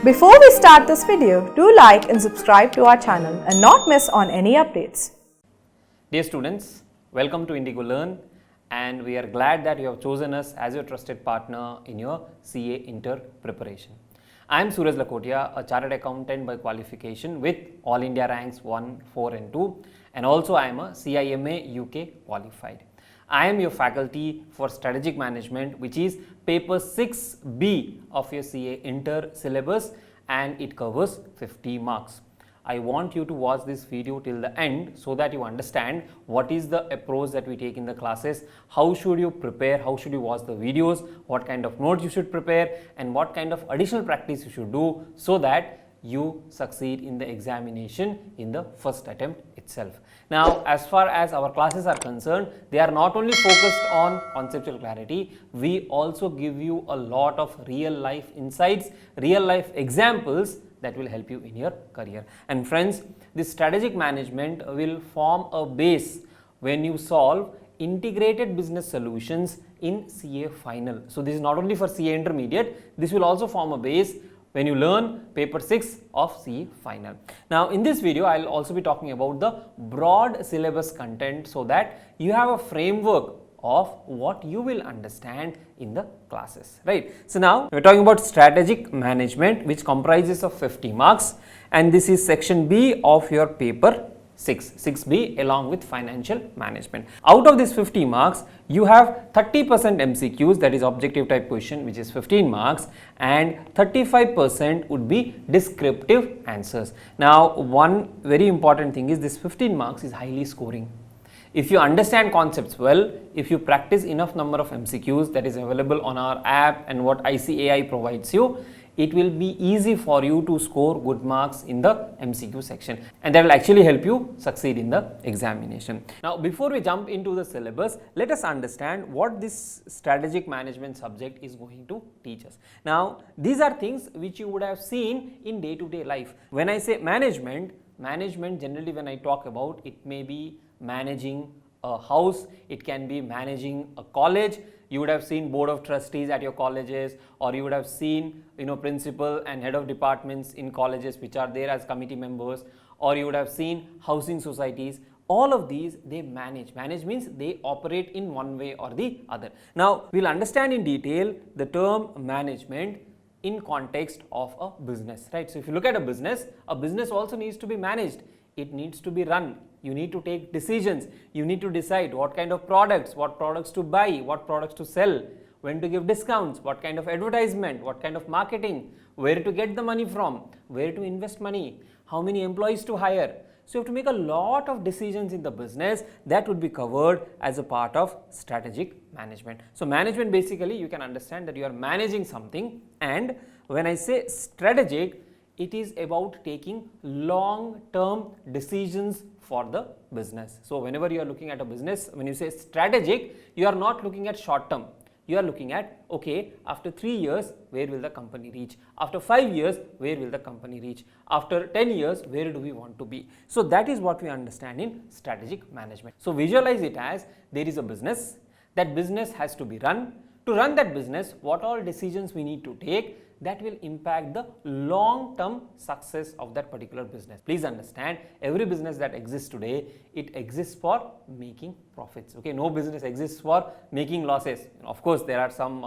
Before we start this video, do like and subscribe to our channel and not miss on any updates. Dear students, welcome to Indigolearn, and we are glad that you have chosen us as your trusted partner in your CA Inter preparation. I am Suraj Lakotia, a chartered accountant by qualification with All India ranks 1, 4 and 2, and also I am a CIMA UK qualified. I am your faculty for strategic management, which is paper 6B of your CA Inter syllabus, and it covers 50 marks. I want you to watch this video till the end so that you understand what is the approach that we take in the classes, how should you prepare, how should you watch the videos, what kind of notes you should prepare, and what kind of additional practice you should do so that you succeed in the examination in the first attempt itself. Now, as far as our classes are concerned, they are not only focused on conceptual clarity, we also give you a lot of real life insights, real life examples that will help you in your career. And friends, this strategic management will form a base when you solve integrated business solutions in CA final. So this is not only for CA intermediate, this will also form a base when you learn paper 6 of CA final. Now in this video, I will also be talking about the broad syllabus content so that you have a framework of what you will understand in the classes, right? So now we are talking about strategic management, which comprises of 50 marks, and this is section B of your paper 6B along with financial management. Out of this 50 marks, you have 30% MCQs, that is objective type question, which is 15 marks, and 35% would be descriptive answers. Now one very important thing is this 15 marks is highly scoring. If you understand concepts well, if you practice enough number of MCQs that is available on our app and what ICAI provides you, it will be easy for you to score good marks in the MCQ section, and that will actually help you succeed in the examination. Now before we jump into the syllabus, let us understand what this strategic management subject is going to teach us. Now these are things which you would have seen in day-to-day life. When I say management generally when I talk about, it may be managing a house, it can be managing a college. You would have seen board of trustees at your colleges, or you would have seen principal and head of departments in colleges which are there as committee members, or you would have seen housing societies. All of these they manage. Manage means they operate in one way or the other. Now we'll understand in detail the term management in context of a business, right? So if you look at a business also needs to be managed. It needs to be run. You need to take decisions. You need to decide what kind of products, what products to buy, what products to sell, when to give discounts, what kind of advertisement, what kind of marketing, where to get the money from, where to invest money, how many employees to hire. So you have to make a lot of decisions in the business that would be covered as a part of strategic management. So management, basically you can understand that you are managing something, and when I say strategic, it is about taking long-term decisions for the business. So whenever you are looking at a business, when you say strategic, you are not looking at short-term. You are looking at, okay, after 3 years, where will the company reach? After 5 years, where will the company reach? After 10 years, where do we want to be? So that is what we understand in strategic management. So visualize it as there is a business. That business has to be run. To run that business, what all decisions we need to take that will impact the long-term success of that particular business. Please understand, every business that exists today, it exists for making profits. Okay, no business exists for making losses. Of course, there are some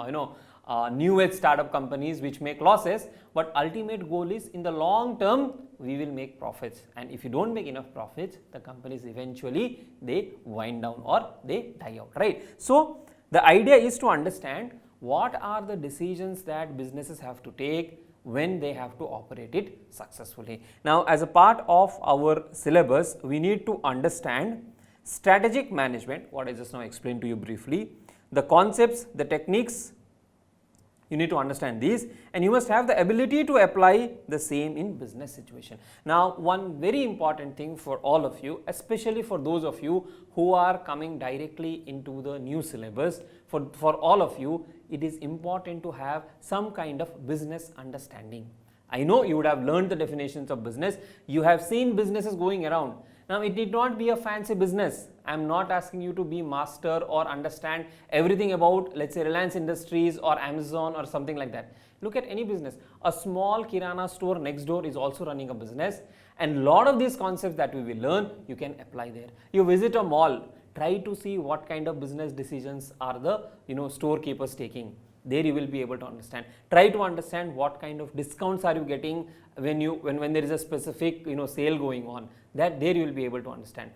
new age startup companies which make losses, but ultimate goal is in the long term we will make profits. And if you don't make enough profits, the companies eventually they wind down or they die out, right? So the idea is to understand what are the decisions that businesses have to take when they have to operate it successfully. Now as a part of our syllabus, we need to understand strategic management, what I just now explained to you briefly, the concepts, the techniques. You need to understand these, and you must have the ability to apply the same in business situation. Now one very important thing for all of you, especially for those of you who are coming directly into the new syllabus, for all of you, it is important to have some kind of business understanding. I know you would have learned the definitions of business, you have seen businesses going around. Now, it need not be a fancy business. I am not asking you to be master or understand everything about, let's say, Reliance Industries or Amazon or something like that. Look at any business. A small kirana store next door is also running a business, and lot of these concepts that we will learn, you can apply there. You visit a mall, try to see what kind of business decisions are the storekeepers taking. There you will be able to understand. Try to understand what kind of discounts are you getting when there is a specific sale going on. That there you will be able to understand.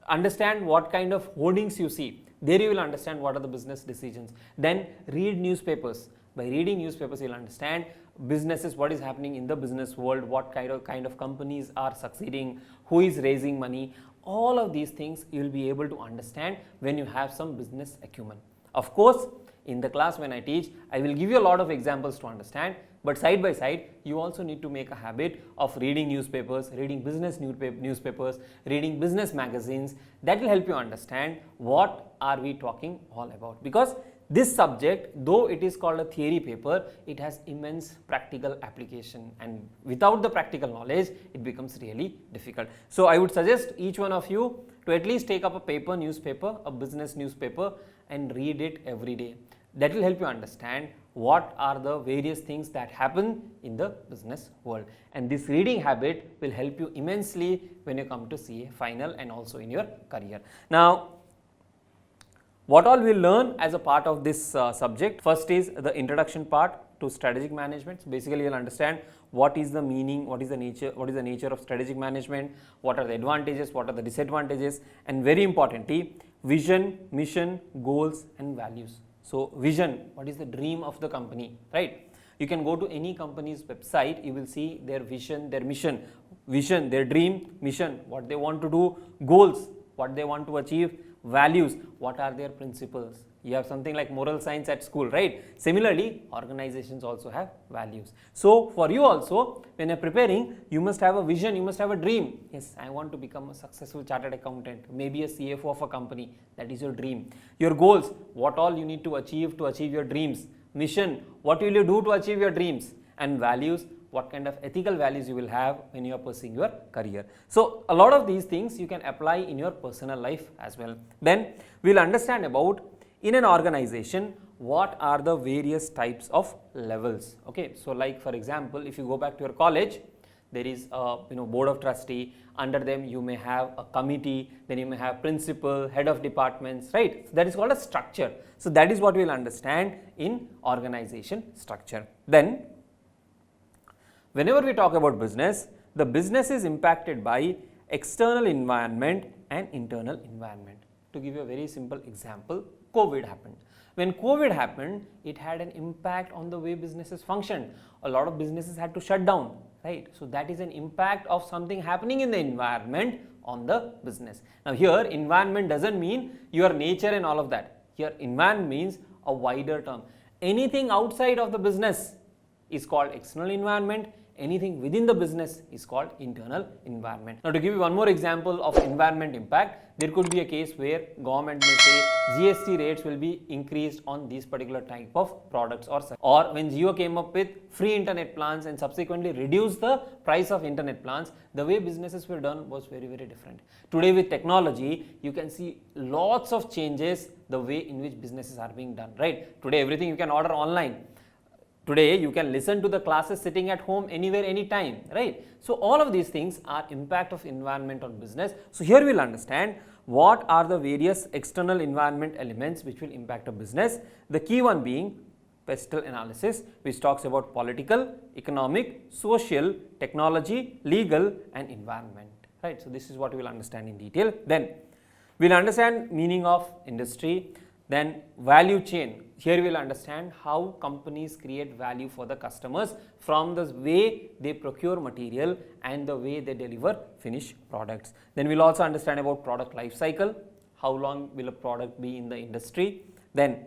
Understand what kind of hoardings you see. There you will understand what are the business decisions. Then read newspapers. By reading newspapers, you will understand businesses, what is happening in the business world, what kind of companies are succeeding, who is raising money. All of these things you will be able to understand when you have some business acumen. Of course, in the class when I teach, I will give you a lot of examples to understand, but side by side, you also need to make a habit of reading newspapers, reading business newspapers, reading business magazines. That will help you understand what are we talking all about. Because this subject, though it is called a theory paper, it has immense practical application, and without the practical knowledge, it becomes really difficult. So I would suggest each one of you to at least take up a newspaper, a business newspaper, and read it every day. That will help you understand what are the various things that happen in the business world, and this reading habit will help you immensely when you come to CA final and also in your career. Now, what all we will learn as a part of this subject? First is the introduction part to strategic management. So basically, you will understand what is the meaning, what is the nature of strategic management, what are the advantages, what are the disadvantages, and very importantly, vision, mission, goals, and values. So vision, what is the dream of the company, right? You can go to any company's website, you will see their vision, their mission, their dream, mission, what they want to do, goals, what they want to achieve, values, what are their principles. You have something like moral science at school, right? Similarly, organizations also have values. So for you also, when you're preparing, you must have a vision, you must have a dream. Yes, I want to become a successful chartered accountant, maybe a CFO of a company. That is your dream. Your goals, what all you need to achieve your dreams. Mission, what will you do to achieve your dreams? And values, what kind of ethical values you will have when you are pursuing your career. So a lot of these things you can apply in your personal life as well. Then we will understand about, in an organization, what are the various types of levels. Okay, so like for example, if you go back to your college, there is a board of trustee. Under them you may have a committee, then you may have principal, head of departments, right? So that is called a structure. So that is what we will understand in organization structure. Then whenever we talk about business, the business is impacted by external environment and internal environment. To give you a very simple example, COVID happened. When COVID happened, it had an impact on the way businesses functioned. A lot of businesses had to shut down, right? So that is an impact of something happening in the environment on the business. Now here, environment doesn't mean your nature and all of that. Here, environment means a wider term. Anything outside of the business is called external environment. Anything within the business is called internal environment. Now to give you one more example of environment impact, there could be a case where government may say GST rates will be increased on these particular type of products, or when Jio came up with free internet plans and subsequently reduced the price of internet plans, the way businesses were done was very, very different. Today with technology, you can see lots of changes the way in which businesses are being done, right? Today everything you can order online. Today you can listen to the classes sitting at home anywhere, anytime, right? So all of these things are impact of environment on business. So here we will understand what are the various external environment elements which will impact a business. The key one being pestle analysis, which talks about political, economic, social, technology, legal, and environment, right? So this is what we will understand in detail. Then we will understand meaning of industry. Then value chain. Here we will understand how companies create value for the customers from the way they procure material and the way they deliver finished products. Then we will also understand about product life cycle. How long will a product be in the industry? Then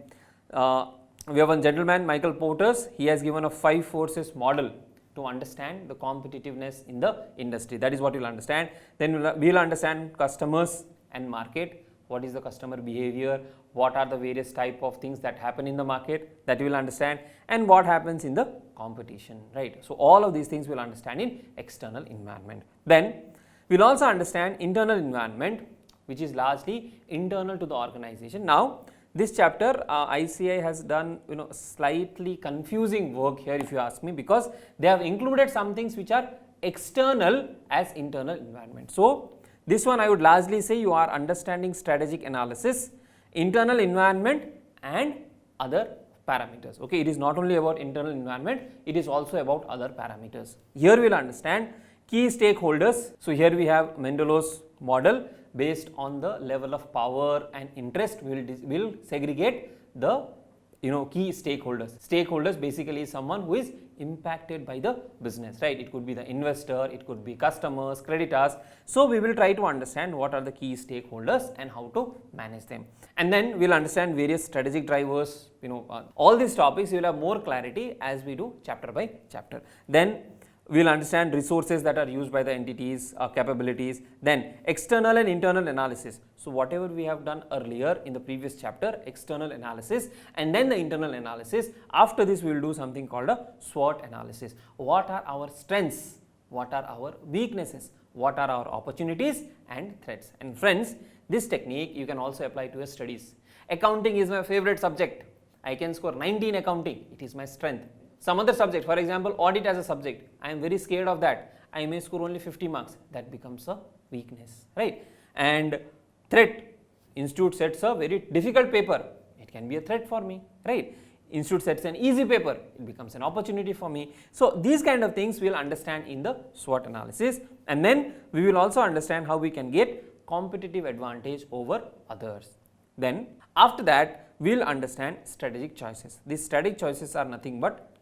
we have one gentleman, Michael Porter's. He has given a 5 forces model to understand the competitiveness in the industry. That is what we will understand. Then we will understand customers and market. What is the customer behavior? What are the various type of things that happen in the market, that you will understand, and what happens in the competition, right? So all of these things we will understand in external environment. Then We'll also understand internal environment, which is largely internal to the organization. Now, this chapter ICI has done slightly confusing work here if you ask me, because they have included some things which are external as internal environment. So, this one I would largely say you are understanding strategic analysis, internal environment and other parameters. Okay, it is not only about internal environment, it is also about other parameters. Here we will understand key stakeholders. So, here we have Mendelow's model. Based on the level of power and interest, we will segregate the key stakeholders. Stakeholders basically is someone who is impacted by the business, right? It could be the investor, it could be customers, creditors. So, we will try to understand what are the key stakeholders and how to manage them. And then we will understand various strategic drivers, all these topics you will have more clarity as we do chapter by chapter. Then we will understand resources that are used by the entities, capabilities, then external and internal analysis. So, whatever we have done earlier in the previous chapter, external analysis and then the internal analysis. After this, we will do something called a SWOT analysis. What are our strengths? What are our weaknesses? What are our opportunities and threats? And friends, this technique you can also apply to your studies. Accounting is my favorite subject. I can score 90 in accounting. It is my strength. Some other subject, for example, audit as a subject, I am very scared of that. I may score only 50 marks. That becomes a weakness, right? And threat, institute sets a very difficult paper. It can be a threat for me, right? Institute sets an easy paper. It becomes an opportunity for me. So, these kind of things we will understand in the SWOT analysis. And then we will also understand how we can get competitive advantage over others. Then after that, we will understand strategic choices. These strategic choices are nothing but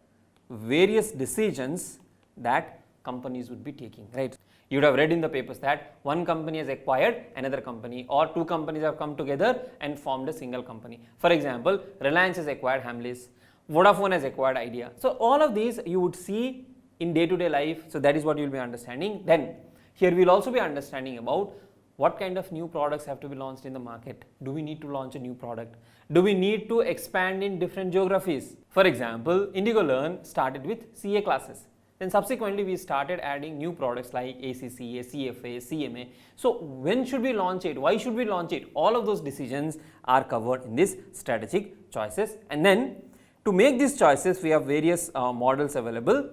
various decisions that companies would be taking, right? You would have read in the papers that one company has acquired another company, or two companies have come together and formed a single company. For example, Reliance has acquired Hamleys, Vodafone has acquired Idea. So, all of these you would see in day-to-day life. So, that is what you will be understanding. Then here we will also be understanding about what kind of new products have to be launched in the market. Do we need to launch a new product? Do we need to expand in different geographies? For example, Indigolearn started with CA classes. Then subsequently we started adding new products like ACCA, CFA, CMA. So, when should we launch it? Why should we launch it? All of those decisions are covered in this strategic choices. And then to make these choices, we have various models available,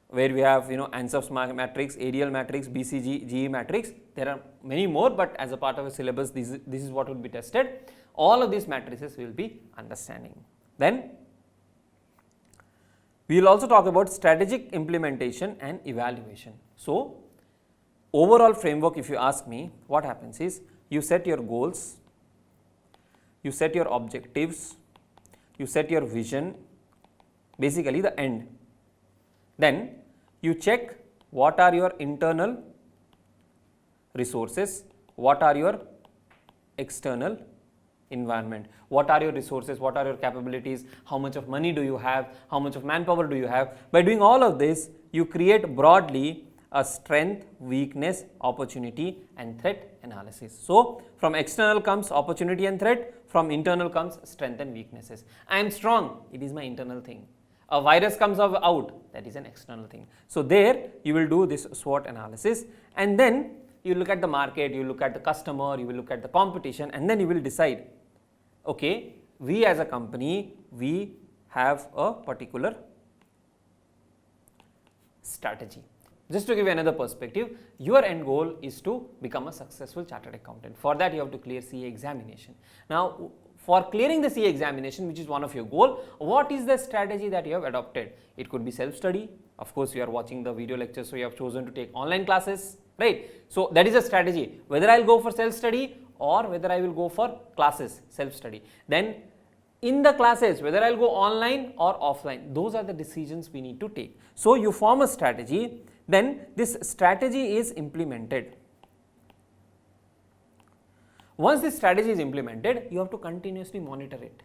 where we have Answer's matrix, Ariel matrix, BCG, GE matrix. There are many more, but as a part of a syllabus, this is what will be tested. All of these matrices we will be understanding. Then we will also talk about strategic implementation and evaluation. So, overall framework, if you ask me, what happens is you set your goals, you set your objectives, you set your vision, basically the end. Then you check what are your internal resources, what are your external environment, what are your resources, what are your capabilities, how much of money do you have, how much of manpower do you have. By doing all of this, you create broadly a strength, weakness, opportunity and threat analysis. So, from external comes opportunity and threat, from internal comes strength and weaknesses. I am strong, it is my internal thing. A virus comes out, that is an external thing. So, there you will do this SWOT analysis, and then you look at the market, you look at the customer, you will look at the competition, and then you will decide, okay, we as a company, we have a particular strategy. Just to give you another perspective, your end goal is to become a successful chartered accountant. For that, you have to clear CA examination. Now, for clearing the CA examination, which is one of your goal, what is the strategy that you have adopted? It could be self-study. Of course, you are watching the video lecture, so you have chosen to take online classes, right? So, that is a strategy. Whether I will go for self-study or whether I will go for classes, self-study. Then, in the classes, whether I will go online or offline, those are the decisions we need to take. So, you form a strategy, then this strategy is implemented. Once this strategy is implemented, you have to continuously monitor it.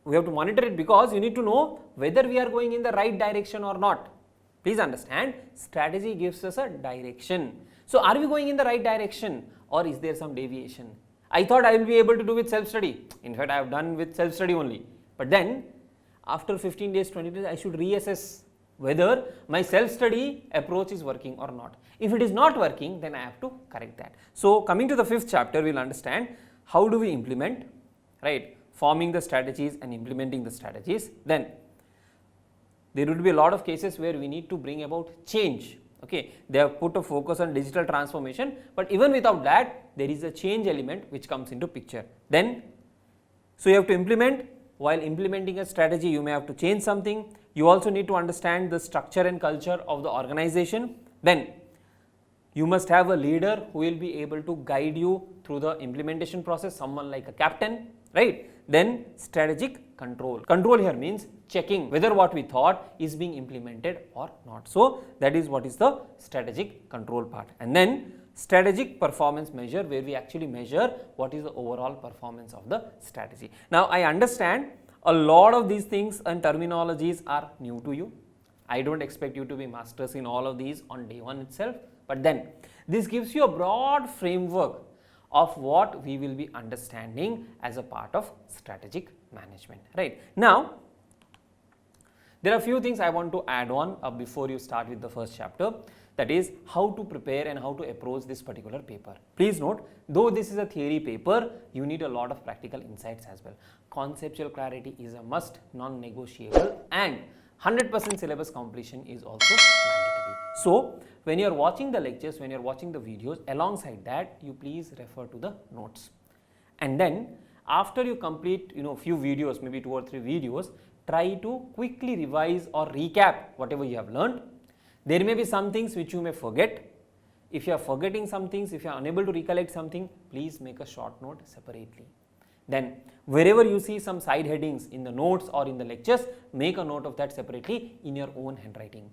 We have to monitor it because you need to know whether we are going in the right direction or not. Please understand, strategy gives us a direction. So, are we going in the right direction or is there some deviation? I thought I will be able to do with self-study. In fact, I have done with self-study only. But then, after 15 days, 20 days, I should reassess whether my self-study approach is working or not. If it is not working, then I have to correct that. So coming to the 5th chapter, we'll understand how do we implement, right? Forming the strategies and implementing the strategies. Then there would be a lot of cases where we need to bring about change. Okay, they have put a focus on digital transformation, but even without that, there is a change element which comes into picture. Then, so you have to implement. While implementing a strategy, you may have to change something. You also need to understand the structure and culture of the organization. Then you must have a leader who will be able to guide you through the implementation process, someone like a captain, right? Then strategic control. Control here means checking whether what we thought is being implemented or not. So that is what is the strategic control part. And then strategic performance measure, where we actually measure what is the overall performance of the strategy. Now I understand a lot of these things and terminologies are new to you. I don't expect you to be masters in all of these on day one itself, but then this gives you a broad framework of what we will be understanding as a part of strategic management, right? Now, there are a few things I want to add on before you start with the first chapter, that is how to prepare and how to approach this particular paper. Please note, though this is a theory paper, you need a lot of practical insights as well. Conceptual clarity is a must, non-negotiable, and 100% syllabus completion is also mandatory. So, when you are watching the lectures, when you are watching the videos, alongside that, you please refer to the notes. And then, after you complete, few videos, maybe 2 or 3 videos, try to quickly revise or recap whatever you have learned. There may be some things which you may forget. If you are forgetting some things, if you are unable to recollect something, please make a short note separately. Then, wherever you see some side headings in the notes or in the lectures, make a note of that separately in your own handwriting.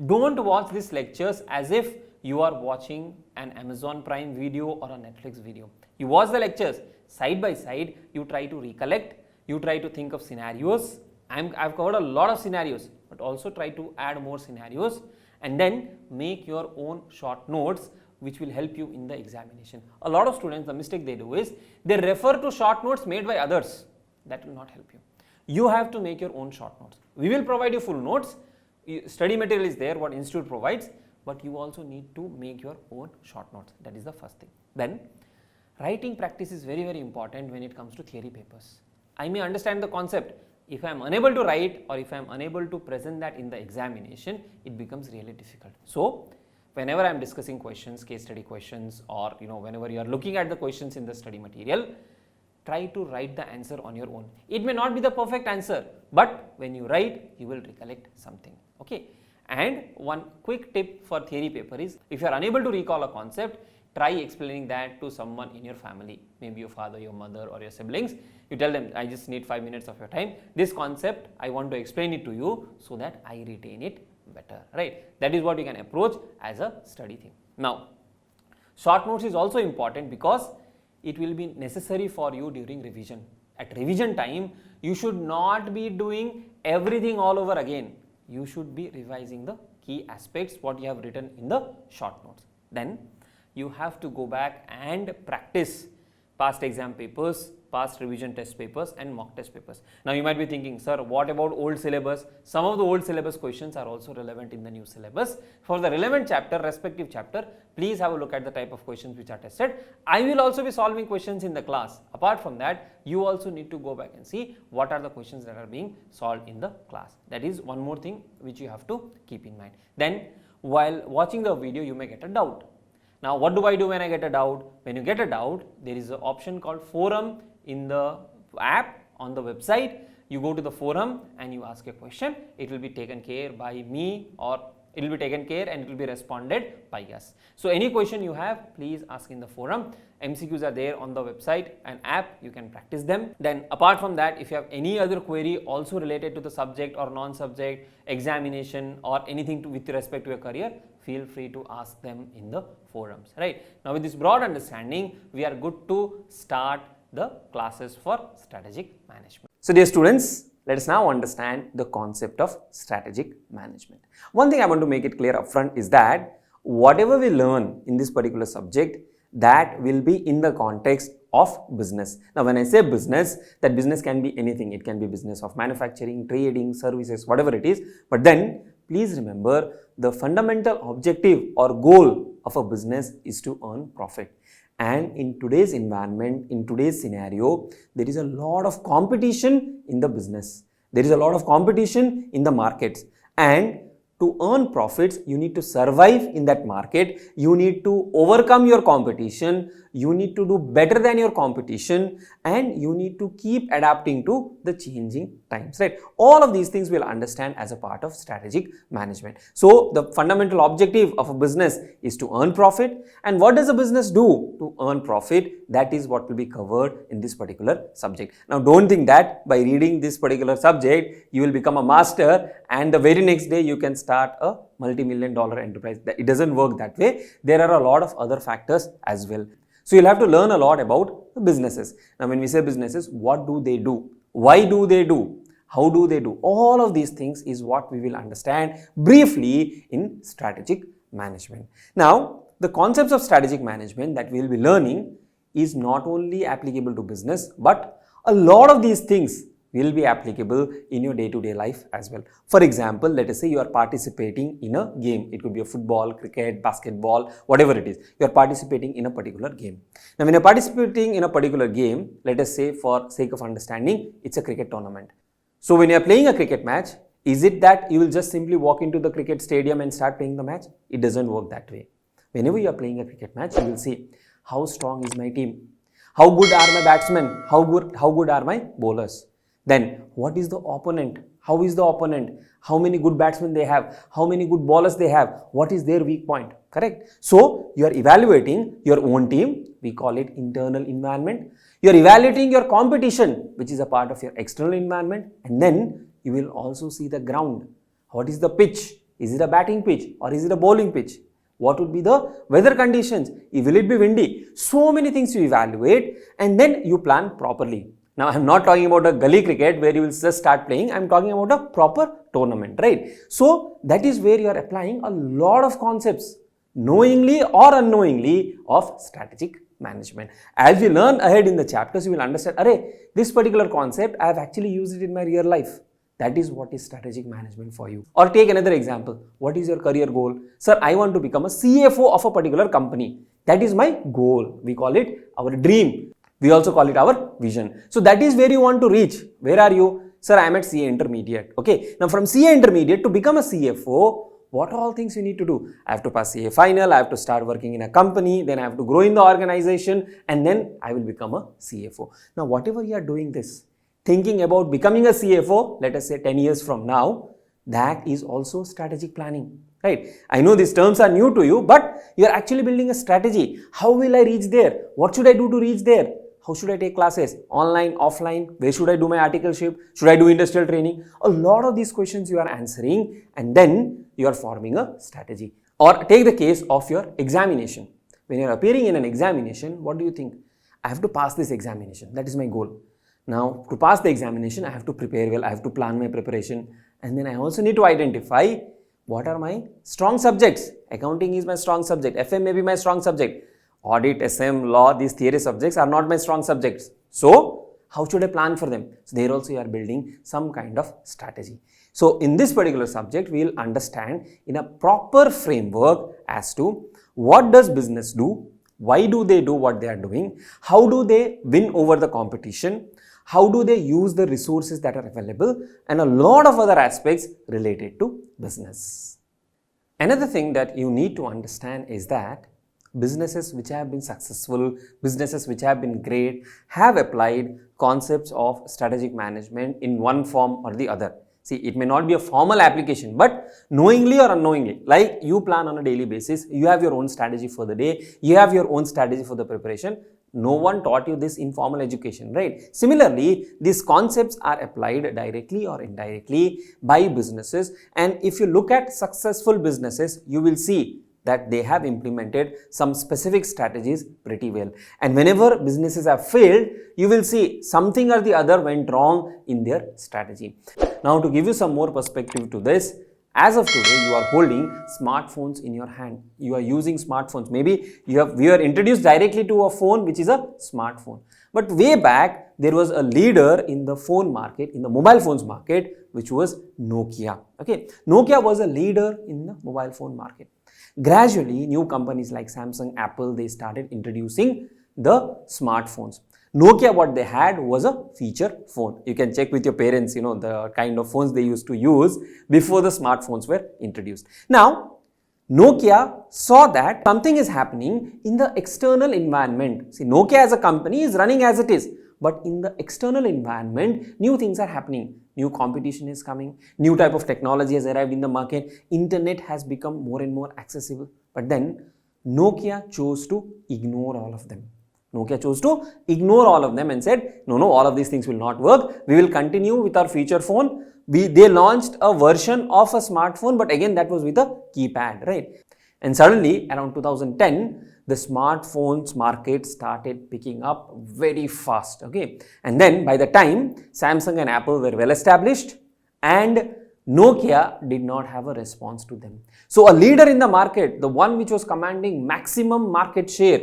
Don't watch these lectures as if you are watching an Amazon Prime video or a Netflix video. You watch the lectures side by side, you try to recollect, you try to think of scenarios. I've covered a lot of scenarios, but also try to add more scenarios and then make your own short notes which will help you in the examination. A lot of students, the mistake they do is they refer to short notes made by others. That will not help you. You have to make your own short notes. We will provide you full notes. Study material is there, what institute provides, but you also need to make your own short notes. That is the first thing. Then, writing practice is very, very important when it comes to theory papers. I may understand the concept. If I am unable to write or if I am unable to present that in the examination, it becomes really difficult. So, whenever I am discussing questions, case study questions, or whenever you are looking at the questions in the study material, try to write the answer on your own. It may not be the perfect answer, but when you write, you will recollect something. Okay. And one quick tip for theory paper is, if you are unable to recall a concept, try explaining that to someone in your family, maybe your father, your mother, or your siblings. You tell them, I just need 5 minutes of your time. This concept, I want to explain it to you so that I retain it better, right? That is what you can approach as a study thing. Now, short notes is also important because it will be necessary for you during revision. At revision time, you should not be doing everything all over again. You should be revising the key aspects, what you have written in the short notes. Then, you have to go back and practice past exam papers, past revision test papers and mock test papers. Now you might be thinking, sir, what about old syllabus? Some of the old syllabus questions are also relevant in the new syllabus. For the relevant chapter, respective chapter, please have a look at the type of questions which are tested. I will also be solving questions in the class. Apart from that, you also need to go back and see what are the questions that are being solved in the class. That is one more thing which you have to keep in mind. Then, while watching the video, you may get a doubt. Now, what do I do when I get a doubt? When you get a doubt, there is an option called forum in the app on the website. You go to the forum and you ask a question. It will be taken care by me, or it will be taken care and it will be responded by us. So, any question you have, please ask in the forum. MCQs are there on the website and app, you can practice them. Then apart from that, if you have any other query also related to the subject or non-subject, examination or anything with respect to your career, feel free to ask them in the forums, right? Now with this broad understanding, we are good to start the classes for strategic management. So dear students, let us now understand the concept of strategic management. One thing I want to make it clear upfront is that whatever we learn in this particular subject, that will be in the context of business. Now when I say business, that business can be anything. It can be business of manufacturing, trading, services, whatever it is. But then please remember the fundamental objective or goal of a business is to earn profit. And in today's environment, in today's scenario, there is a lot of competition in the business. There is a lot of competition in the markets. And to earn profits, you need to survive in that market. You need to overcome your competition. You need to do better than your competition, and you need to keep adapting to the changing times, right? All of these things we'll understand as a part of strategic management. So the fundamental objective of a business is to earn profit. And what does a business do to earn profit? That is what will be covered in this particular subject. Now, don't think that by reading this particular subject, you will become a master and the very next day you can start a multi-million-dollar enterprise. It doesn't work that way. There are a lot of other factors as well. So you'll have to learn a lot about the businesses. Now, when we say businesses, what do they do? Why do they do? How do they do? All of these things is what we will understand briefly in strategic management. Now, the concepts of strategic management that we will be learning is not only applicable to business, but a lot of these things will be applicable in your day-to-day life as well. For example, let us say you are participating in a game. It could be a football, cricket, basketball, whatever it is. You are participating in a particular game. Now, when you are participating in a particular game, let us say for sake of understanding, it's a cricket tournament. So, when you are playing a cricket match, is it that you will just simply walk into the cricket stadium and start playing the match? It doesn't work that way. Whenever you are playing a cricket match, you will see how strong is my team, how good are my batsmen, how good are my bowlers. Then, what is the opponent? How is the opponent? How many good batsmen they have? How many good bowlers they have? What is their weak point? Correct? So, you are evaluating your own team. We call it internal environment. You are evaluating your competition, which is a part of your external environment. And then, you will also see the ground. What is the pitch? Is it a batting pitch or is it a bowling pitch? What would be the weather conditions? Will it be windy? So many things you evaluate and then you plan properly. Now, I am not talking about a gully cricket where you will just start playing. I am talking about a proper tournament, right? So, that is where you are applying a lot of concepts, knowingly or unknowingly, of strategic management. As we learn ahead in the chapters, you will understand, this particular concept, I have actually used it in my real life. That is what is strategic management for you. Or take another example. What is your career goal? Sir, I want to become a CFO of a particular company. That is my goal. We call it our dream. We also call it our vision. So that is where you want to reach. Where are you? Sir, I am at CA Intermediate. Okay. Now from CA Intermediate to become a CFO, what all things you need to do? I have to pass CA final, I have to start working in a company, then I have to grow in the organization, and then I will become a CFO. Now whatever you are doing this, thinking about becoming a CFO, let us say 10 years from now, that is also strategic planning. Right? I know these terms are new to you, but you are actually building a strategy. How will I reach there? What should I do to reach there? How should I take classes? Online, offline? Where should I do my articleship? Should I do industrial training? A lot of these questions you are answering and then you are forming a strategy. Or take the case of your examination. When you are appearing in an examination, what do you think? I have to pass this examination. That is my goal. Now, to pass the examination, I have to prepare well. I have to plan my preparation. And then I also need to identify what are my strong subjects. Accounting is my strong subject. FM may be my strong subject. Audit, SM, law, these theory subjects are not my strong subjects. So, how should I plan for them? So, there also you are building some kind of strategy. So, in this particular subject, we will understand in a proper framework as to what does business do, why do they do what they are doing, how do they win over the competition, how do they use the resources that are available, and a lot of other aspects related to business. Another thing that you need to understand is that businesses which have been successful, businesses which have been great, have applied concepts of strategic management in one form or the other. See, it may not be a formal application, but knowingly or unknowingly, like you plan on a daily basis, you have your own strategy for the day, you have your own strategy for the preparation. No one taught you this in formal education, right? Similarly, these concepts are applied directly or indirectly by businesses. And if you look at successful businesses, you will see that they have implemented some specific strategies pretty well. And whenever businesses have failed, you will see something or the other went wrong in their strategy. Now, to give you some more perspective to this, as of today, you are holding smartphones in your hand. You are using smartphones. Maybe we are introduced directly to a phone which is a smartphone. But way back, there was a leader in the phone market, in the mobile phones market, which was Nokia. Okay, Nokia was a leader in the mobile phone market. Gradually, new companies like Samsung, Apple, they started introducing the smartphones. Nokia, what they had was a feature phone. You can check with your parents, the kind of phones they used to use before the smartphones were introduced. Now, Nokia saw that something is happening in the external environment. See, Nokia as a company is running as it is, but in the external environment, new things are happening. New competition is coming, new type of technology has arrived in the market, internet has become more and more accessible. But then Nokia chose to ignore all of them. Nokia chose to ignore all of them and said, no, all of these things will not work. We will continue with our feature phone. They launched a version of a smartphone, but again that was with a keypad, right? And suddenly around 2010, the smartphones market started picking up very fast, okay? And then by the time Samsung and Apple were well established and Nokia did not have a response to them. So a leader in the market, the one which was commanding maximum market share,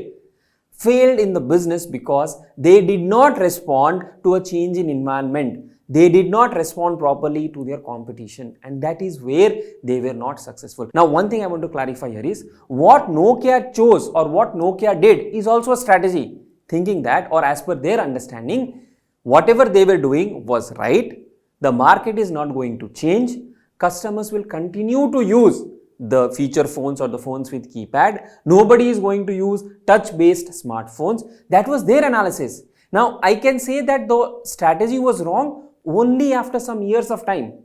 failed in the business because they did not respond to a change in environment. They did not respond properly to their competition, and that is where they were not successful. Now, one thing I want to clarify here is what Nokia chose or what Nokia did is also a strategy, thinking that, or as per their understanding, whatever they were doing was right. The market is not going to change. Customers will continue to use the feature phones or the phones with keypad. Nobody is going to use touch-based smartphones. That was their analysis. Now, I can say that the strategy was wrong only after some years of time.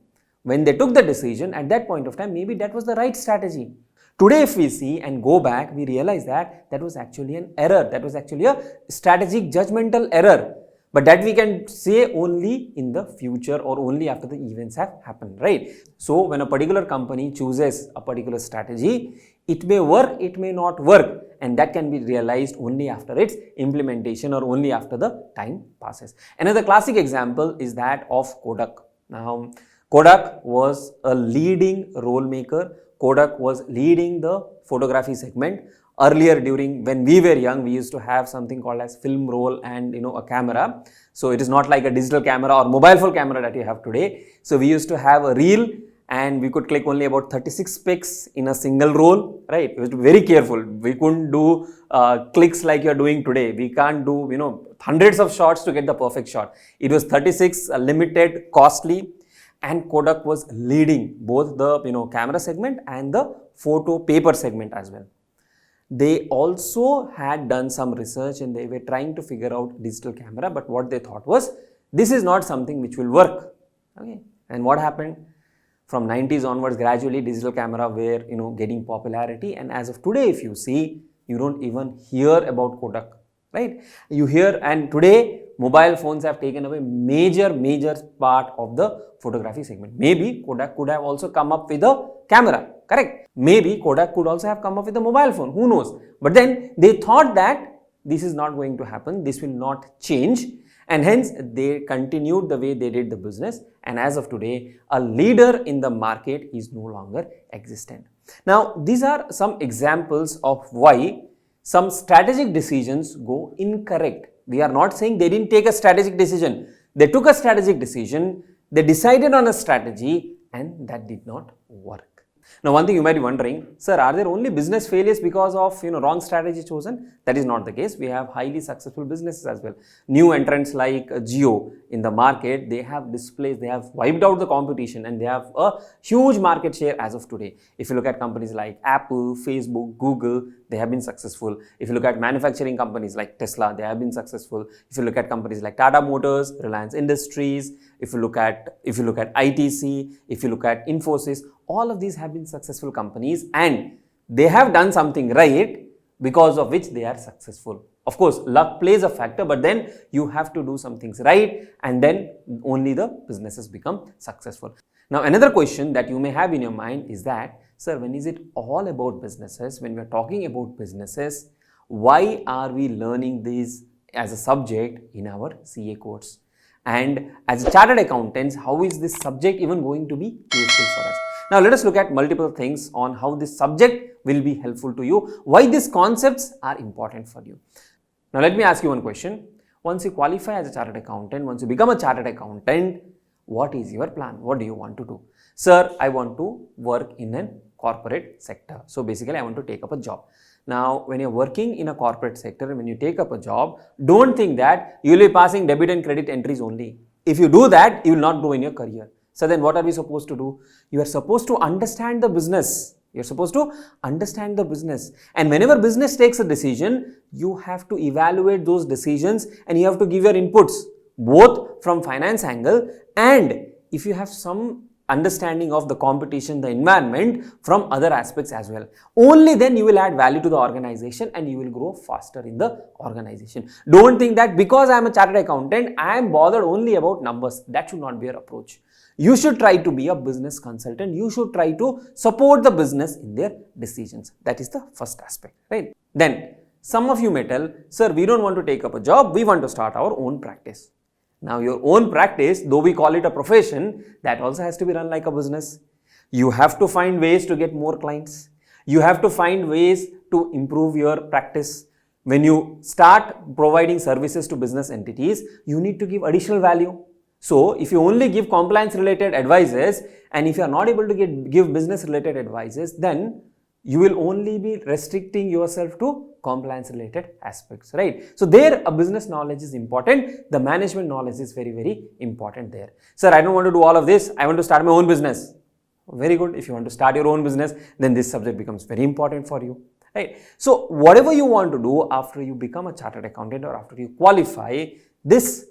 When they took the decision, at that point of time, maybe that was the right strategy. Today, if we see and go back, we realize that that was actually an error. That was actually a strategic judgmental error. But that we can say only in the future or only after the events have happened, right? So, when a particular company chooses a particular strategy, it may work, it may not work, and that can be realized only after its implementation or only after the time passes. Another classic example is that of Kodak. Now, Kodak was a leading role maker. Kodak was leading the photography segment. Earlier, during when we were young, we used to have something called as film roll and a camera. So it is not like a digital camera or mobile phone camera that you have today. So we used to have a reel and we could click only about 36 pics in a single roll, right? We have to be very careful. We couldn't do clicks like you're doing today. We can't do, hundreds of shots to get the perfect shot. It was 36, limited, costly, and Kodak was leading both the, camera segment and the photo paper segment as well. They also had done some research and they were trying to figure out digital camera, but what they thought was, this is not something which will work, okay? And what happened? From 90s onwards, gradually digital camera were, getting popularity, and as of today, if you see, you don't even hear about Kodak, right? You hear, and today, mobile phones have taken away major part of the photography segment. Maybe Kodak could have also come up with a camera, correct? Maybe Kodak could also have come up with a mobile phone, who knows? But then they thought that this is not going to happen, this will not change, and hence they continued the way they did the business, and as of today, a leader in the market is no longer existent. Now, these are some examples of why some strategic decisions go incorrect. We are not saying they didn't take a strategic decision. They took a strategic decision, they decided on a strategy, and that did not work. Now, one thing you might be wondering, sir, are there only business failures because of wrong strategy chosen? That is not the case. We have highly successful businesses as well. New entrants like Jio in the market, they have displaced, they have wiped out the competition, and they have a huge market share as of today. If you look at companies like Apple, Facebook, Google, they have been successful. If you look at manufacturing companies like Tesla, they have been successful. If you look at companies like Tata Motors, Reliance Industries, if you look at ITC, if you look at Infosys, all of these have been successful companies and they have done something right because of which they are successful. Of course, luck plays a factor, but then you have to do some things right and then only the businesses become successful. Now, another question that you may have in your mind is that, sir, when is it all about businesses? When we are talking about businesses, why are we learning this as a subject in our CA course? And as a chartered accountants, how is this subject even going to be useful for us? Now, let us look at multiple things on how this subject will be helpful to you, why these concepts are important for you. Now, let me ask you one question. Once you qualify as a chartered accountant, once you become a chartered accountant, what is your plan? What do you want to do? Sir, I want to work in a corporate sector. So basically, I want to take up a job. Now, when you're working in a corporate sector, when you take up a job, don't think that you will be passing debit and credit entries only. If you do that, you will not grow in your career. So then what are we supposed to do? You are supposed to understand the business. You're supposed to understand the business. And whenever business takes a decision, you have to evaluate those decisions and you have to give your inputs, both from finance angle and if you have some understanding of the competition, the environment from other aspects as well. Only then you will add value to the organization and you will grow faster in the organization. Don't think that because I am a chartered accountant, I am bothered only about numbers. That should not be your approach. You should try to be a business consultant. You should try to support the business in their decisions. That is the first aspect, right? Then some of you may tell, sir, we don't want to take up a job. We want to start our own practice. Now your own practice, though we call it a profession, that also has to be run like a business. You have to find ways to get more clients. You have to find ways to improve your practice. When you start providing services to business entities, you need to give additional value. So, if you only give compliance related advices and if you are not able to give business related advices, then you will only be restricting yourself to compliance related aspects, right? So, there a business knowledge is important. The management knowledge is very, very important there. Sir, I don't want to do all of this. I want to start my own business. Very good. If you want to start your own business, then this subject becomes very important for you, right? So, whatever you want to do after you become a chartered accountant or after you qualify, this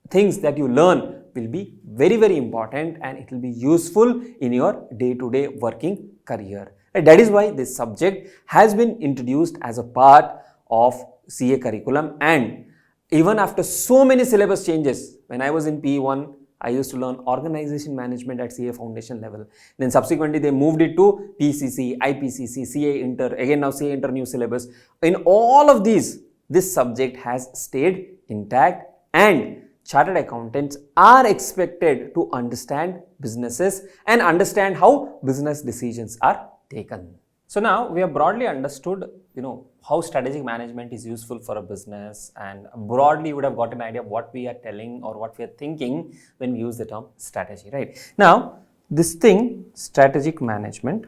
things that you learn will be very, very important and it will be useful in your day-to-day working career. And that is why this subject has been introduced as a part of CA curriculum, and even after so many syllabus changes, when I was in P1, I used to learn organization management at CA foundation level. Then subsequently they moved it to PCC, IPCC, CA Inter, again now CA Inter new syllabus. In all of these, this subject has stayed intact and chartered accountants are expected to understand businesses and understand how business decisions are taken. So now we have broadly understood, how strategic management is useful for a business, and broadly you would have got an idea of what we are telling or what we are thinking when we use the term strategy, right? Now, this thing, strategic management,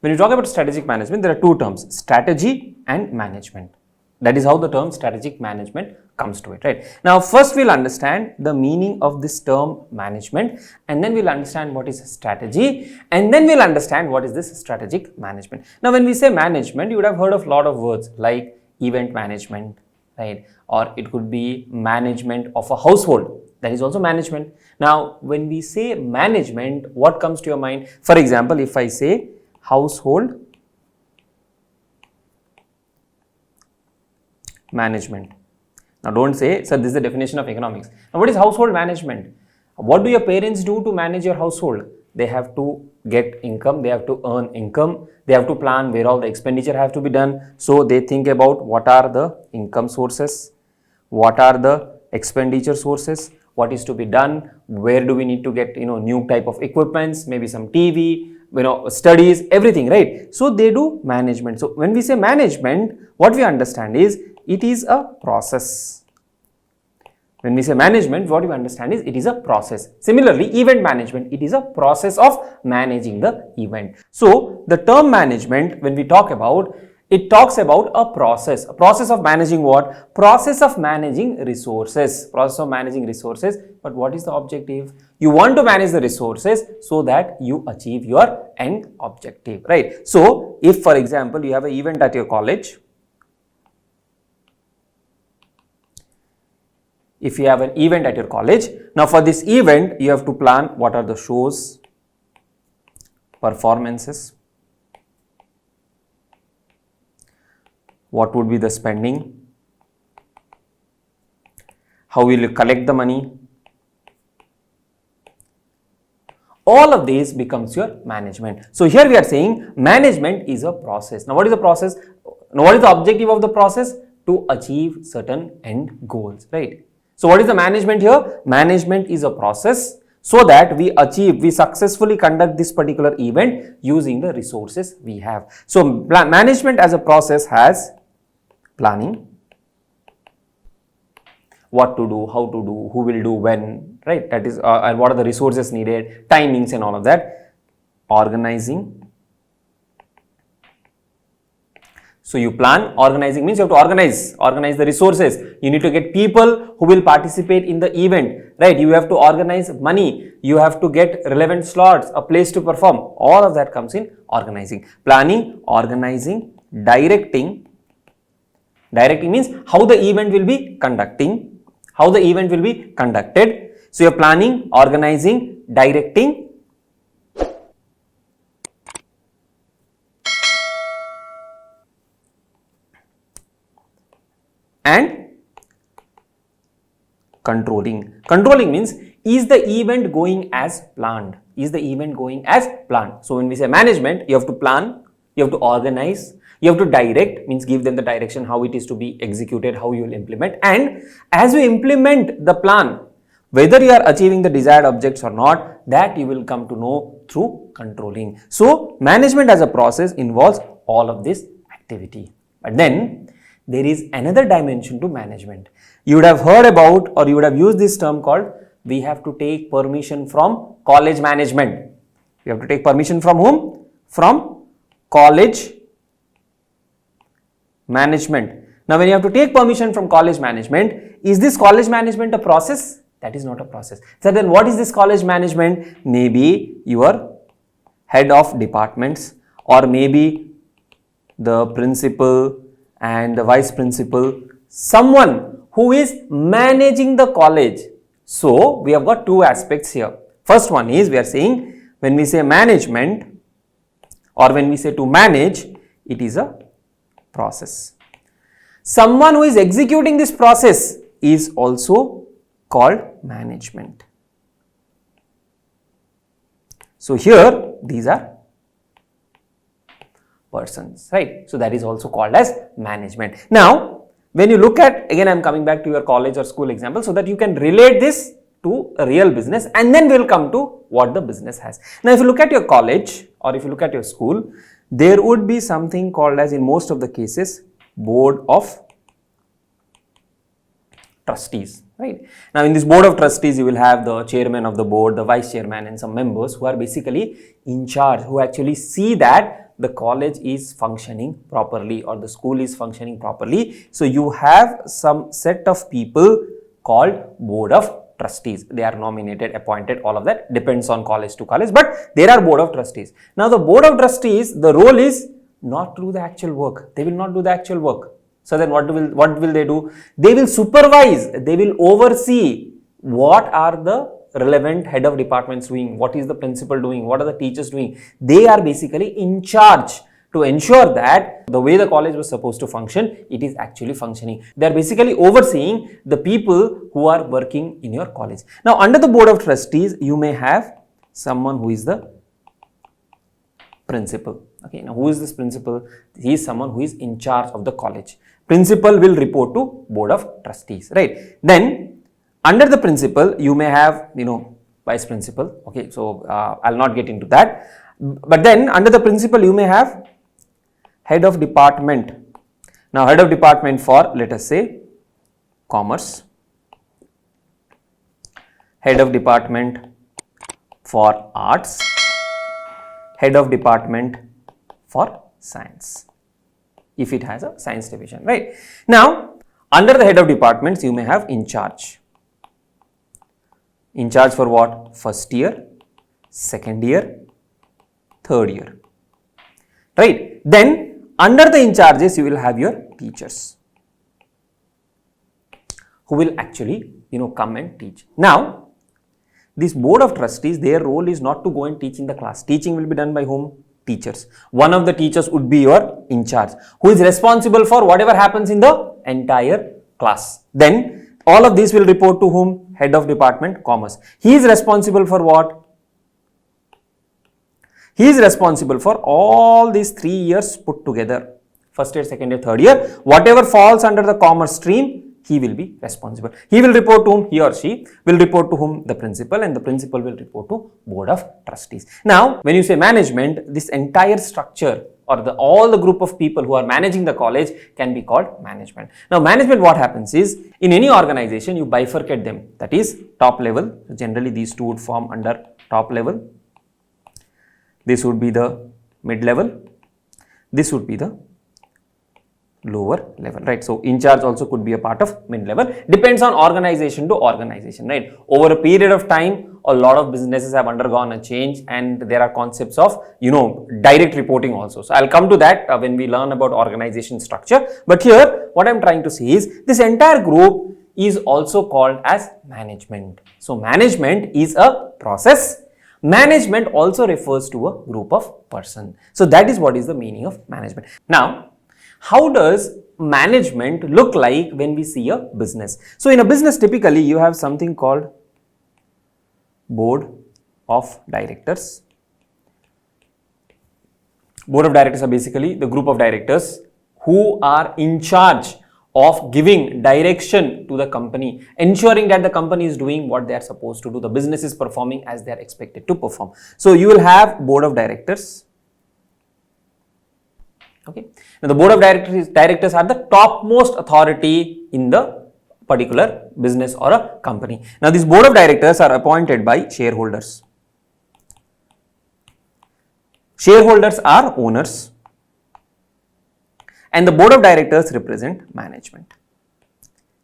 when you talk about strategic management, there are two terms, strategy and management. That is how the term strategic management comes to it, right? Now, first we'll understand the meaning of this term management, and then we'll understand what is strategy, and then we'll understand what is this strategic management. Now, when we say management, you would have heard of a lot of words like event management, right? Or it could be management of a household. That is also management. Now, when we say management, what comes to your mind? For example, if I say household management. Now, don't say, sir, this is the definition of economics. Now, what is household management? What do your parents do to manage your household? They have to get income, they have to earn income, they have to plan where all the expenditure have to be done. So, they think about what are the income sources, what are the expenditure sources, what is to be done, where do we need to get, new type of equipments, maybe some TV, studies, everything, right? So, they do management. So, when we say management, what we understand is it is a process. When we say management, what we understand is it is a process. Similarly, event management, it is a process of managing the event. So, the term management, when we talk about, it talks about a process of managing what? Process of managing resources, But what is the objective? You want to manage the resources so that you achieve your end objective, right? So, if for example, you have an event at your college, now for this event, you have to plan what are the shows, performances, what would be the spending, how will you collect the money. All of these becomes your management. So, here we are saying management is a process. Now, what is the process? Now, what is the objective of the process? To achieve certain end goals, right? So, what is the management here? Management is a process so that we successfully conduct this particular event using the resources we have. So management as a process has planning, what to do, how to do, who will do when, right? That is, and what are the resources needed, timings and all of that. Organizing. So you plan. Organizing means you have to organize the resources. You need to get people who will participate in the event, right? You have to organize money. You have to get relevant slots, a place to perform. All of that comes in organizing. Planning, organizing, directing. Directing means how the event will be conducted. So you're planning, organizing, directing, and controlling. Controlling means, is the event going as planned? So when we say management, you have to plan, you have to organize, you have to direct, means give them the direction how it is to be executed, how you will implement, and as you implement the plan, whether you are achieving the desired objects or not, that you will come to know through controlling. So management as a process involves all of this activity. But then there is another dimension to management. You would have heard about, or you would have used this term called, we have to take permission from college management. You have to take permission from whom? From college management. Now when you have to take permission from college management, is this college management a process? That is not a process. So then what is this college management? Maybe your head of departments, or maybe the principal and the vice principal, someone who is managing the college. So we have got two aspects here. First one is, we are saying when we say management or when we say to manage, it is a process. Someone who is executing this process is also called management. So here these are persons, right? So that is also called as management. Now when you look at, again I am coming back to your college or school example so that you can relate this to a real business, and then we will come to what the business has. Now if you look at your college or if you look at your school, there would be something called as, in most of the cases, board of trustees, right? Now in this board of trustees, you will have the chairman of the board, the vice chairman, and some members who are basically in charge, who actually see that the college is functioning properly or the school is functioning properly. So you have some set of people called board of trustees. They are nominated, appointed, all of that depends on college to college, but there are board of trustees. Now the board of trustees, the role is not to do the actual work. They will not do the actual work. So then what will they do? They will supervise, they will oversee what are the relevant head of departments doing, what is the principal doing, what are the teachers doing. They are basically in charge to ensure that the way the college was supposed to function, it is actually functioning. They are basically overseeing the people who are working in your college. Now under the board of trustees, you may have someone who is the principal. Okay, now who is this principal? He is someone who is in charge of the college. Principal will report to board of trustees, right? Then under the principal, you may have, vice principal. Okay, so I'll not get into that. But then under the principal, you may have head of department. Now head of department for, let us say, commerce, head of department for arts, head of department for science, if it has a science division, right? Now under the head of departments, you may have in charge. In charge for what? First year, second year, third year, right? Then under the in charges, you will have your teachers who will actually, come and teach. Now this board of trustees, their role is not to go and teach in the class. Teaching will be done by whom? Teachers. One of the teachers would be your in charge, who is responsible for whatever happens in the entire class. Then all of these will report to whom? Head of department, commerce. He is responsible for what? He is responsible for all these 3 years put together. First year, second year, third year. Whatever falls under the commerce stream, he will be responsible. He will report to whom? He or she will report to whom? The principal, and the principal will report to board of trustees. Now, when you say management, this entire structure or all the group of people who are managing the college can be called management. Now, management, what happens is, in any organization, you bifurcate them. That is top level. Generally, these two would form under top level. This would be the mid level. This would be the lower level, right? So, in charge also could be a part of mid level. Depends on organization to organization, right? Over a period of time, a lot of businesses have undergone a change, and there are concepts of, direct reporting also. So, I'll come to that when we learn about organization structure. But here, what I'm trying to say is, this entire group is also called as management. So, management is a process. Management also refers to a group of person. So, that is what is the meaning of management. Now, how does management look like when we see a business? So, in a business, typically you have something called board of directors. Board of directors are basically the group of directors who are in charge of giving direction to the company, ensuring that the company is doing what they are supposed to do, the business is performing as they are expected to perform. So, you will have board of directors. Okay. Now, the board of directors are the topmost authority in the particular business or a company. Now, these board of directors are appointed by shareholders. Shareholders are owners, and the board of directors represent management.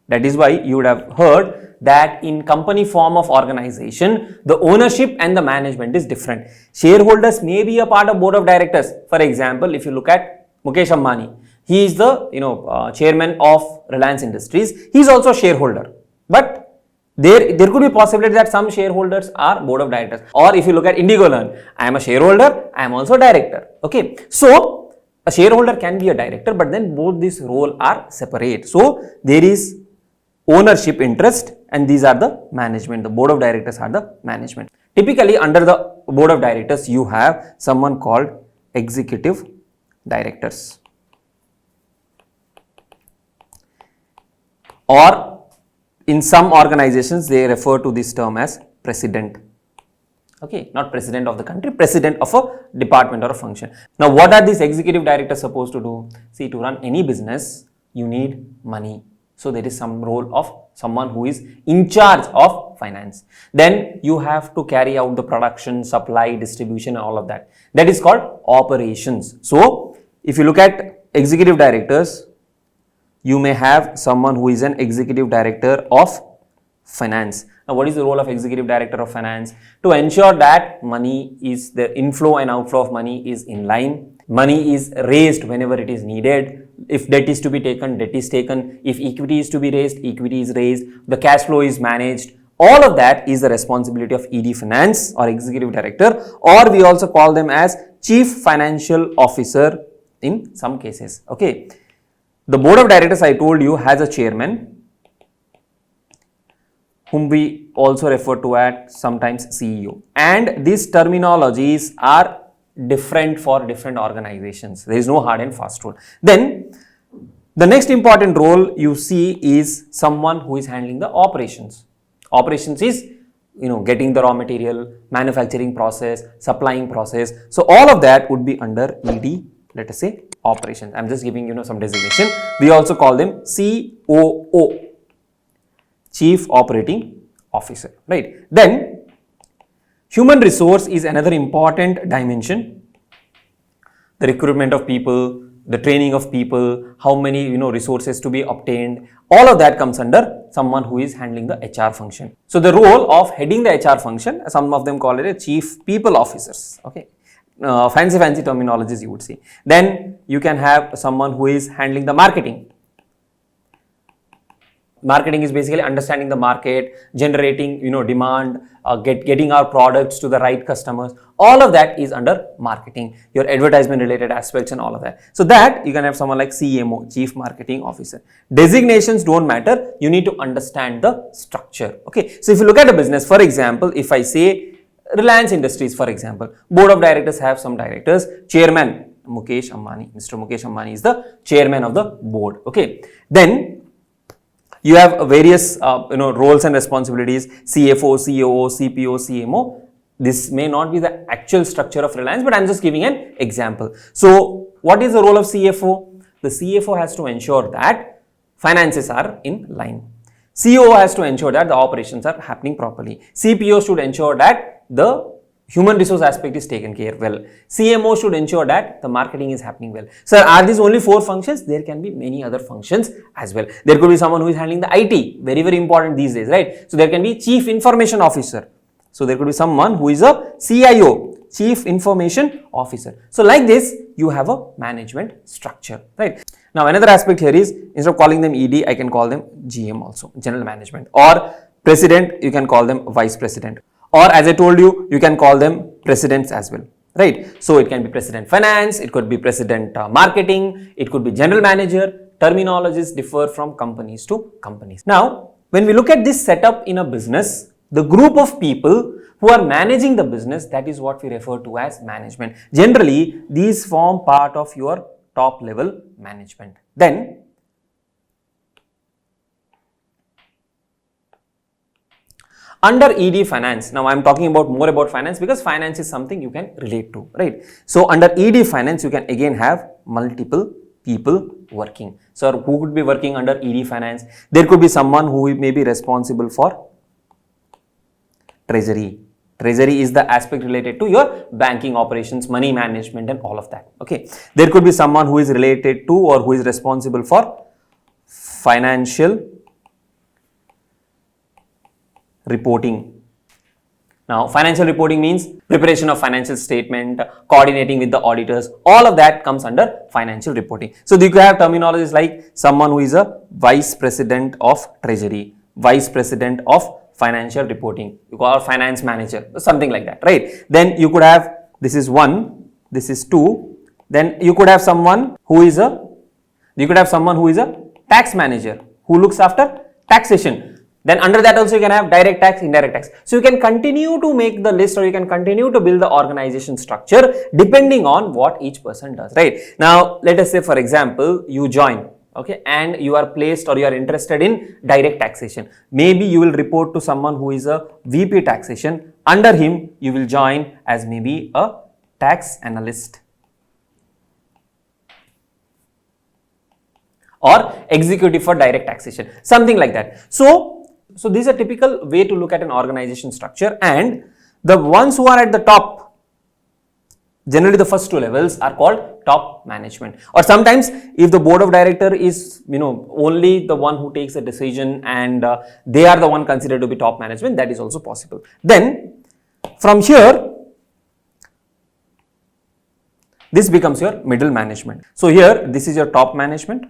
That is why you would have heard that in company form of organization, the ownership and the management is different. Shareholders may be a part of board of directors. For example, if you look at Mukesh Ambani, he is the chairman of Reliance Industries. He is also a shareholder, but there could be possibility that some shareholders are board of directors. Or if you look at Indigolearn, I am a shareholder, I am also a director. Okay, so a shareholder can be a director, but then both these roles are separate. So there is ownership interest, and these are the management. The board of directors are the management. Typically, under the board of directors, you have someone called executive directors, or in some organizations they refer to this term as president. Okay, not president of the country, president of a department or a function. Now, what are these executive directors supposed to do? See, to run any business, you need money. So, there is some role of someone who is in charge of finance. Then you have to carry out the production, supply, distribution, and all of that. That is called operations. So, if you look at executive directors, you may have someone who is an executive director of finance. Now, what is the role of executive director of finance? To ensure that money is, the inflow and outflow of money is in line. Money is raised whenever it is needed. If debt is to be taken, debt is taken. If equity is to be raised, equity is raised. The cash flow is managed. All of that is the responsibility of ED Finance or executive director, or we also call them as chief financial officer in some cases. Okay. The board of directors, I told you, has a chairman, whom we also refer to as sometimes CEO. And these terminologies are different for different organizations. There is no hard and fast rule. Then the next important role you see is someone who is handling the operations. Operations is, getting the raw material, manufacturing process, supplying process. So all of that would be under ED, let us say operations. I'm just giving some designation. We also call them COO, Chief Operating Officer, right? Then human resource is another important dimension. The recruitment of people, the training of people, how many resources to be obtained, all of that comes under someone who is handling the HR function. So the role of heading the HR function, some of them call it a chief people officers. Okay, fancy terminologies you would see. Then you can have someone who is handling the marketing. Marketing is basically understanding the market, generating demand, getting our products to the right customers. All of that is under marketing, your advertisement related aspects and all of that. So that you can have someone like CMO, Chief Marketing Officer. Designations don't matter, you need to understand the structure. Okay, so if you look at a business, for example, if I say Reliance Industries, for example, board of directors have some directors, chairman Mukesh Ambani, Mr. Mukesh Ambani is the chairman of the board. Okay, then You have various roles and responsibilities: CFO, COO, CPO, CMO. This may not be the actual structure of Reliance, but I'm just giving an example. So what is the role of CFO? The CFO has to ensure that finances are in line. COO has to ensure that the operations are happening properly. CPO should ensure that the human resource aspect is taken care well. CMO should ensure that the marketing is happening well. Sir, are these only 4 functions? There can be many other functions as well. There could be someone who is handling the IT, very, very important these days, right? So there can be Chief Information Officer. So there could be someone who is a CIO, Chief Information Officer. So like this, you have a management structure, right? Now another aspect here is, instead of calling them ED, I can call them GM also, General Management, or President, you can call them Vice President. Or as I told you, you can call them presidents as well, right? So it can be President Finance, it could be President Marketing, it could be General Manager. Terminologies differ from companies to companies. Now, when we look at this setup in a business, the group of people who are managing the business, that is what we refer to as management. Generally, these form part of your top level management. Then, under ED Finance, now I am talking about more about finance because finance is something you can relate to, right? So under ED Finance, you can again have multiple people working. So who could be working under ED Finance? There could be someone who may be responsible for treasury. Treasury is the aspect related to your banking operations, money management and all of that. Okay. There could be someone who is related to or who is responsible for financial reporting. Now, financial reporting means preparation of financial statement, coordinating with the auditors, all of that comes under financial reporting. So, you could have terminologies like someone who is a Vice President of Treasury, Vice President of Financial Reporting, you call Finance Manager, something like that, right? Then you could have, this is 1, this is 2, then you could have someone who is a, tax manager who looks after taxation. Then under that also you can have direct tax, indirect tax. So you can continue to make the list or you can continue to build the organization structure depending on what each person does, right? Now, let us say for example, you join, okay, and you are placed or you are interested in direct taxation. Maybe you will report to someone who is a VP taxation. Under him, you will join as maybe a tax analyst or executive for direct taxation, something like that. So this is a typical way to look at an organization structure, and the ones who are at the top, generally the first 2 levels are called top management. Or sometimes if the board of director is only the one who takes a decision and they are the one considered to be top management, that is also possible. Then from here, this becomes your middle management. So here this is your top management.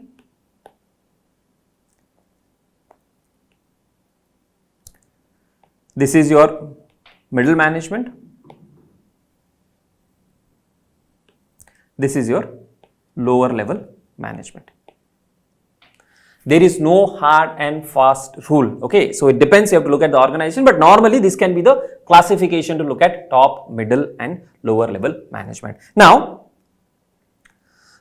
This is your middle management. This is your lower level management. There is no hard and fast rule. Okay, so it depends. You have to look at the organization, but normally this can be the classification to look at top, middle, and lower level management. Now,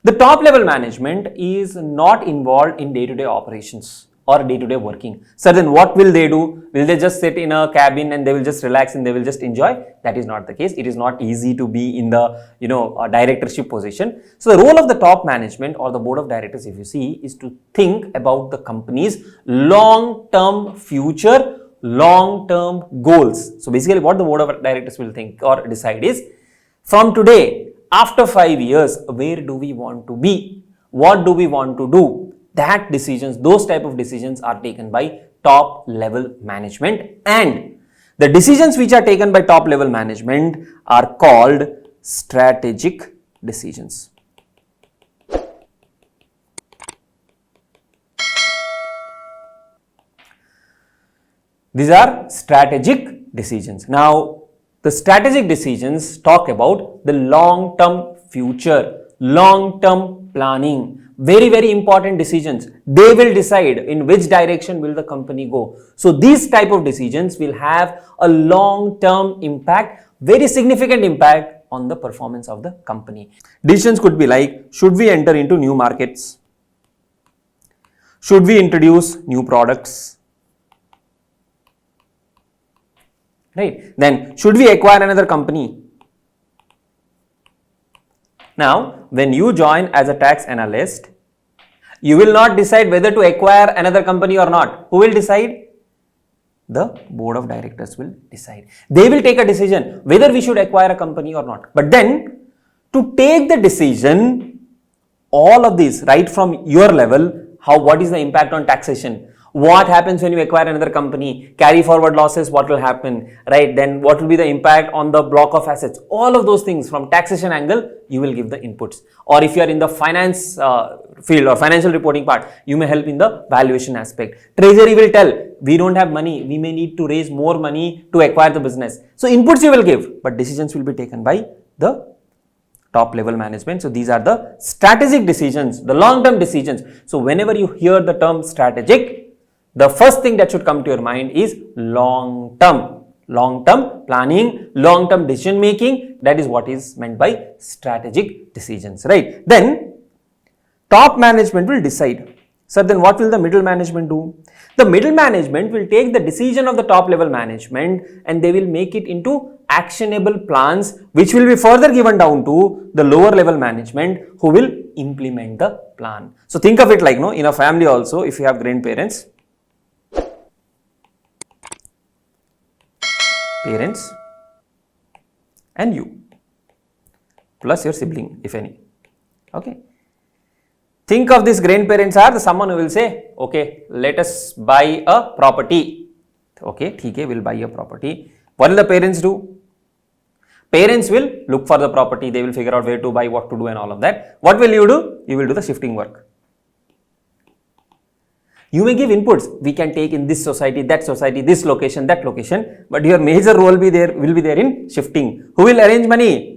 the top level management is not involved in day-to-day operations or day-to-day working. So then what will they do? Will they just sit in a cabin and they will just relax and they will just enjoy? That is not the case. It is not easy to be in the directorship position. So the role of the top management or the board of directors, if you see, is to think about the company's long-term future, long-term goals. So basically what the board of directors will think or decide is, from today, after 5 years, where do we want to be? What do we want to do? That decisions, those type of decisions are taken by top level management, and the decisions which are taken by top level management are called strategic decisions. These are strategic decisions. Now, the strategic decisions talk about the long-term future, long-term planning. Very, very important decisions. They will decide in which direction will the company go. So these type of decisions will have a long-term impact, very significant impact on the performance of the company. Decisions could be like, should we enter into new markets? Should we introduce new products? Right. Then, should we acquire another company? Now, when you join as a tax analyst, you will not decide whether to acquire another company or not. Who will decide? The board of directors will decide. They will take a decision whether we should acquire a company or not. But then, to take the decision, all of these, right from your level, what is the impact on taxation? What happens when you acquire another company? Carry forward losses, what will happen, right? Then what will be the impact on the block of assets? All of those things from taxation angle, you will give the inputs. Or if you are in the finance field or financial reporting part, you may help in the valuation aspect. Treasury will tell, we don't have money, we may need to raise more money to acquire the business. So inputs you will give, but decisions will be taken by the top level management. So these are the strategic decisions, the long-term decisions. So whenever you hear the term strategic, the first thing that should come to your mind is long-term planning, long-term decision making. That is what is meant by strategic decisions, right? Then top management will decide. So then what will the middle management do? The middle management will take the decision of the top level management and they will make it into actionable plans which will be further given down to the lower level management who will implement the plan. So think of it like, in a family also, if you have grandparents, parents and you plus your sibling if any. Okay. Think of these grandparents are someone who will say, okay, let us buy a property. Okay, okay, we'll buy a property. What will the parents do? Parents will look for the property. They will figure out where to buy, what to do and all of that. What will you do? You will do the shifting work. You may give inputs. We can take in this society, this location, that location. But your major role will be there in shifting. Who will arrange money?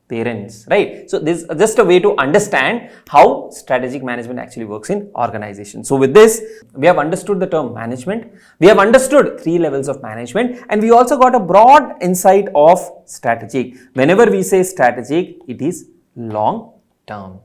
Parents, right? So this is just a way to understand how strategic management actually works in organization. So with this, we have understood the term management. We have understood 3 levels of management and we also got a broad insight of strategic. Whenever we say strategic, it is long term.